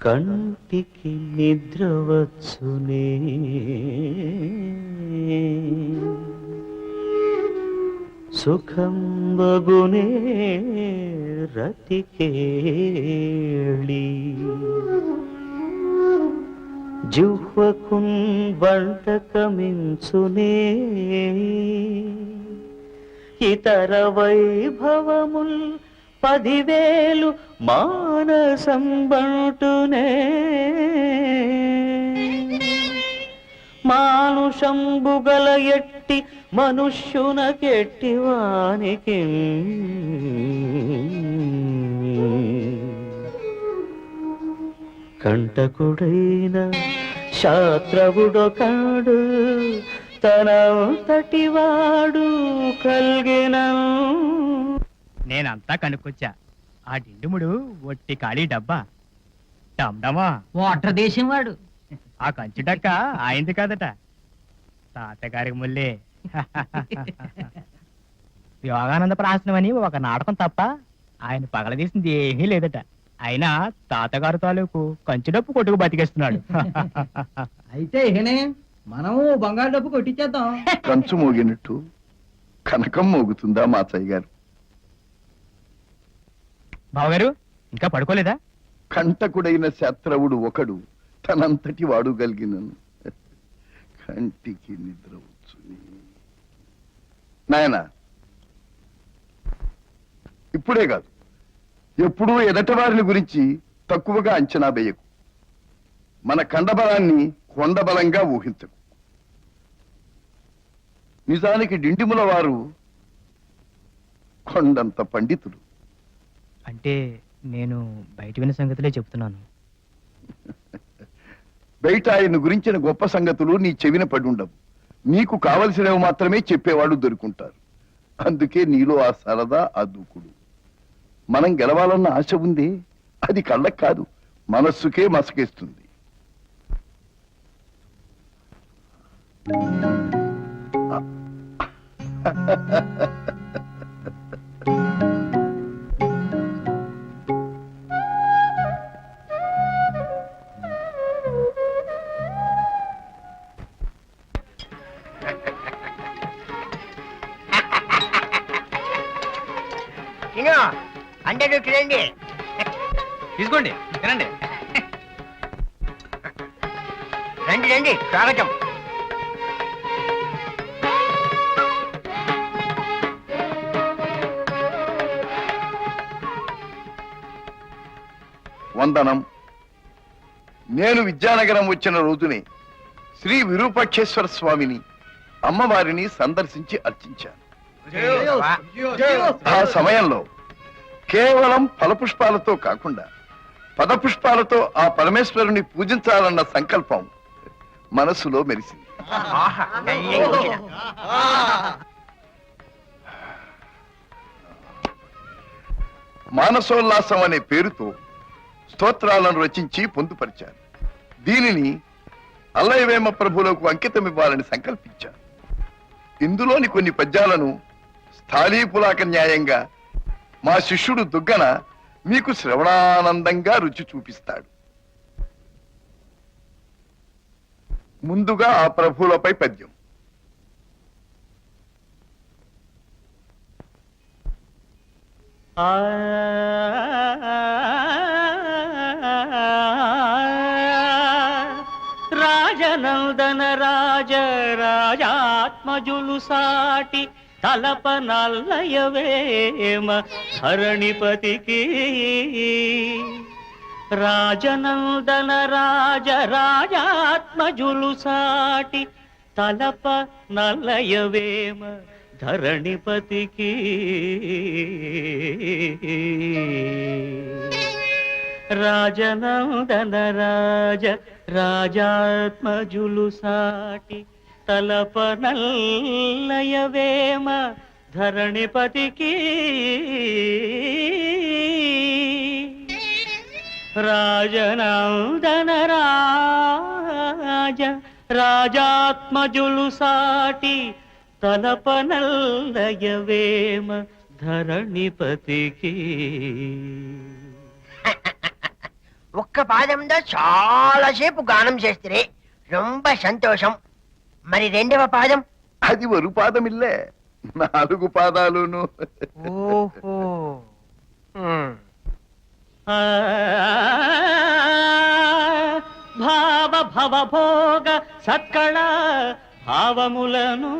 కంటికి నిద్ర వచ్చునే సుఖం బగునే రతికేళి జిహ్వకున్ వంటకమించునే ఇతర వైభవముల్ 10,000 మానసం బంటునే మానుషంబుగల ఎట్టి మనుష్యునకెట్టి వానికి కంటకుడైన శాస్త్రవుడొకడు తనంతటివాడు కలిగిన నేనంతా కనుక్కొచ్చా. ఆ డిండుముడు ఒట్టి ఖాళీ డబ్బా. డమ్డమా వాటర్ దేశం వాడు. ఆ కంచు డక్క ఆయనది కాదట, తాతగారికి ముల్లే. యోగానంద ప్రాసనం అని ఒక నాటకం తప్ప ఆయన పగలదీసింది ఏమీ లేదట. అయినా తాతగారు తాలూకు కంచు డప్పు కొట్టుకు బతికేస్తున్నాడు. అయితే ఇకనే మనము బంగారు డప్పు కొట్టించేద్దాం. కంచు మోగినట్టు కనకం మోగుతుందా మాచయ్య గారు? బావగారు ఇంకా పడుకోలేదా? కంటకుడైన శాస్త్రవుడు ఒకడు తనంతటి వాడు కలిగినను కంటికి నిద్ర వచ్చుని. నాయన, ఇప్పుడే కాదు ఎప్పుడూ ఎదటి వారిని గురించి తక్కువగా అంచనా వేయకు. మన కండబలాన్ని కొండబలంగా ఊహించకు. నిజానికి డిండిముల వారు కొండంత పండితులు. అంటే నేను బయట విన్న సంగతులే చెప్తున్నాను. బయట ఆయన గురించిన గొప్ప సంగతులు నీ చెవిన పడి ఉండవు. నీకు కావలసినవి మాత్రమే చెప్పేవాడు దొరుకుంటారు. అందుకే నీలో ఆ సరదా, ఆ దూకుడు. మనం గెలవాలన్న ఆశ ఉంది, అది కళ్ళకు కాదు మనస్సుకే మసకేస్తుంది. అంటే చూడండి, తీసుకోండి, తినండి. రండి రండి, స్వాగతం. వందనం. నేను విద్యానగరం వచ్చిన రోజునే శ్రీ విరూపాక్షేశ్వర స్వామిని, అమ్మవారిని సందర్శించి అర్చించాను. ఆ సమయంలో కేవలం ఫలపుష్పాలతో కాకుండా పదపుష్పాలతో ఆ పరమేశ్వరుని పూజించాలన్న సంకల్పం మనస్సులో మెరిసింది. మానసోల్లాసం అనే పేరుతో స్తోత్రాలను రచించి పొందుపరిచారు. దీనిని అల్లయవేమ ప్రభువులకు అంకితమివ్వాలని సంకల్పించారు. ఇందులోని కొన్ని పద్యాలను స్థాళీపులాక న్యాయంగా మా శిష్యుడు దుగ్గన మీకు శ్రవణానందంగా రుచి చూపిస్తాడు. ముందుగా ఆ ప్రభువులపై పద్యం. రాజనందన రాజ రాజాత్మజులు సాటి తలప నల్లయవేమ ధరణిపతికి. రాజనందన రాజ రాజాత్మజులు సాటి తలప నల్లయవేమ ధరణిపతికి. రాజనందన రాజ రాజాత్మజులు సాటి తలప నల్లయవేమ ధరణిపతికి. రాజనందన రాజ రాజాత్మజులు సాటి తలప నల్లయవేమ ధరణిపతికి. ఒక్క పాదంలో చాలాసేపు గానం చేస్తే రొంబ సంతోషం. మరి రెండవ పాదం? అది ఒక పాదమిల్లే, 4 పాదాలును. ఓహో. భావ భవభోగ సత్కళ భావములను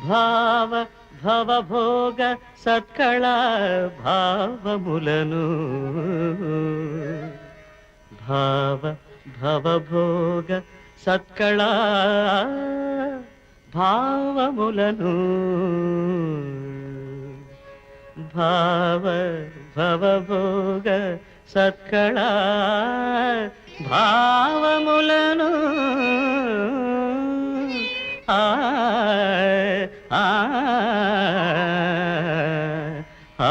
భావ భవభోగ సత్కళ భావములను భావ భవభోగ సత్కళ భావములను భావ భవభోగ సత్కళ భావములను ఆ ఆ ఆ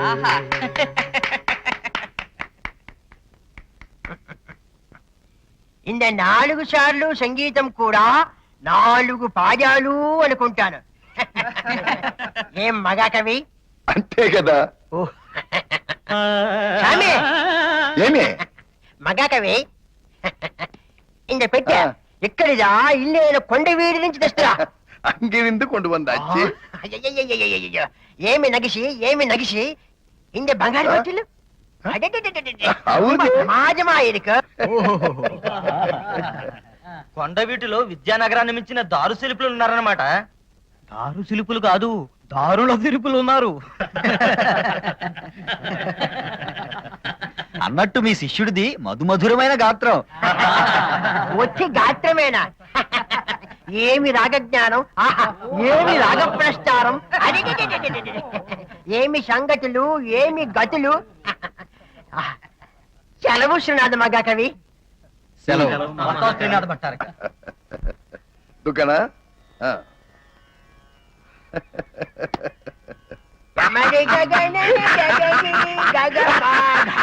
ఆహా. ఇంద 4 సార్లు సంగీతం కూడా 4 పాదాలు అనుకుంటాను. ఏం మగా కవి? అంతే కదా. స్వామి, ఏమే మగా కవి ఇంద పెట్ట ఆ. ఎక్కడిదా? ఇల్లేన కొండవీడి నుంచి తెస్తురా. అంగిరిందు కొండు వందాచి. అయ్యయ్యయ్యయ్యయ్యయ్యయ్య. ఏమి నగిసి ఇంద బంగారు బట్టలు అవును. సమాజమా ఇరుకు. కొండవీటిలో విద్యానగరాన్ని మించిన దారు శిల్పులు ఉన్నారన్నమాట. దారు శిల్పులు కాదు, దారుల శిల్పులు ఉన్నారు. అన్నట్టు మీ శిష్యుడిది మధుమధురమైన గాత్రం. వచ్చి గాత్రమేనా? ఏమి రాగజ్ఞానం, ఆహా, ఏమి రాగ ప్రస్తారం, ఏమి సంగతులు, ఏమి గతులు. సెలవు శ్రీనాథ మగా కవి. సెలవు. మొత్తం శ్రీనాథ భట్టారక. దుకానా రమణి గగని గగని గగమా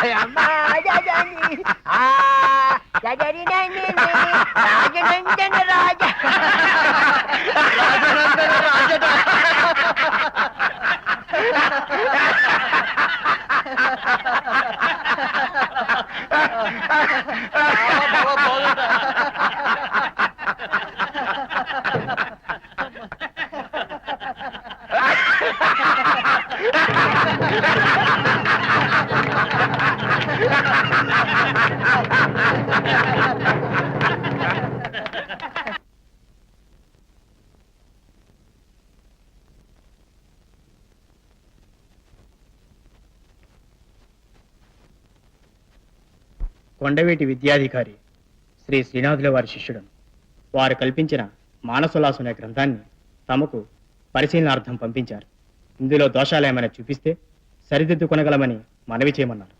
గయమా జగని ఆ జగరి నందిని రాజనందన రాజ కొండవీటి విద్యాధికారి శ్రీ శ్రీనాథుల వారి శిష్యుడను. వారు కల్పించిన మానసోల్లాసం అనే గ్రంథాన్ని తమకు పరిశీలనార్థం పంపించారు. ఇందులో దోషాలేమైనా చూపిస్తే సరిదిద్దుకొనగలమని మనవి చేయమన్నారు.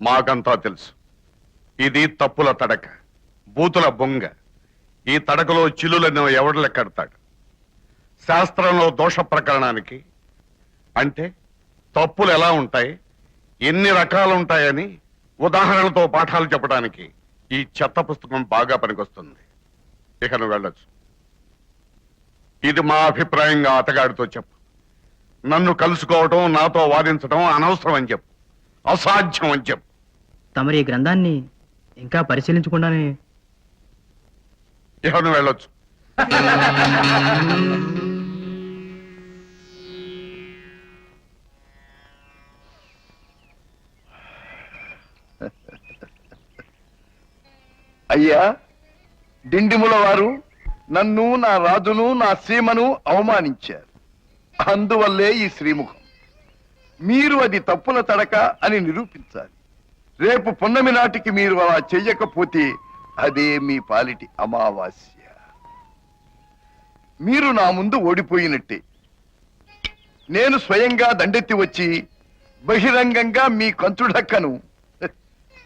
మాకంతా తెలుసు, ఇది తప్పుల తడక, బూతుల బొంగ. ఈ తడకలో చిల్లులను ఎవడు లెక్కెడతాడు? శాస్త్రంలో దోష ప్రకరణానికి అంటే తప్పులు ఎలా ఉంటాయి, ఎన్ని రకాలు ఉంటాయని ఉదాహరణలతో పాఠాలు చెప్పడానికి ఈ చెత్త పుస్తకం బాగా పనికొస్తుంది. ఇక నువ్వు వెళ్ళొచ్చు. ఇది మా అభిప్రాయంగా అతగాడితో చెప్పు. నన్ను కలుసుకోవటం, నాతో వాదించడం అనవసరం అని చెప్పు, అసాధ్యం అని చెప్పు. తమరి ఈ గ్రంథాన్ని ఇంకా పరిశీలించకుండానే ఇక నువ్వు వెళ్ళొచ్చు. అయ్యా, డిండిముల వారు నన్ను, నా రాజును, నా సీమను అవమానించారు. అందువల్లే ఈ శ్రీముఖం. మీరు అది తప్పుల తడక అని నిరూపించాలి. రేపు పున్నమి నాటికి మీరు అలా చెయ్యకపోతే అదే మీ పాలిటి అమావాస్య. మీరు నా ముందు ఓడిపోయినట్టే. నేను స్వయంగా దండెత్తి వచ్చి బహిరంగంగా మీ కంచుడక్కను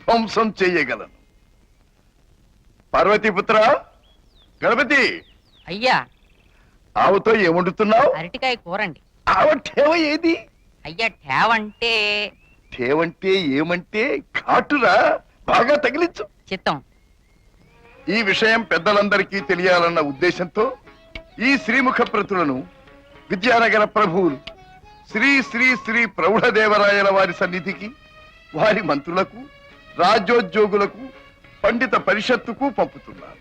ధ్వంసం చేయగలను. పార్వతీపుత్ర, గణపతి, అయ్యా ఆవుతో ఏమండుతున్నావు? అరటికాయ కూరండి. ఆవ ఠేవ ఏది? అయ్యా ఠేవంటే ఠేవంటే ఏమంటే ఘాటురా, బాగా తగిలించు. చిత్తం. ఈ విషయం పెద్దలందరికీ తెలియాలన్న ఉద్దేశంతో ఈ శ్రీముఖ ప్రతులను విద్యానగర ప్రభువులు శ్రీ శ్రీ శ్రీ ప్రౌఢదేవరాయల వారి సన్నిధికి, వారి మంత్రులకు, రాజ్యోద్యోగులకు, పండిత పరిషత్తుకు పంపుతున్నారు.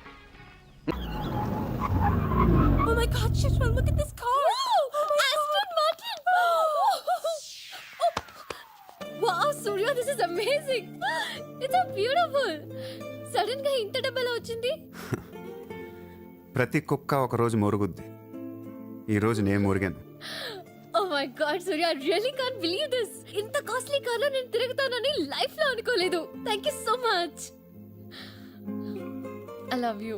Oh my God, Shishma, look at this car! Aston Martin! Wow, Surya, this is amazing! It's so beautiful! Sudden గా ఇంత డబ్బెలా వచ్చింది? ప్రతి కుక్క ఒక రోజు మొరుగుద్ది. ఈ రోజు నేను మొరిగాను. Oh my God, Surya, I really can't believe this! ఇంత కాస్ట్లీ కార్లో నేను తిరుగుతానని లైఫ్ లో అనుకోలేదు. Thank you so much. I love you.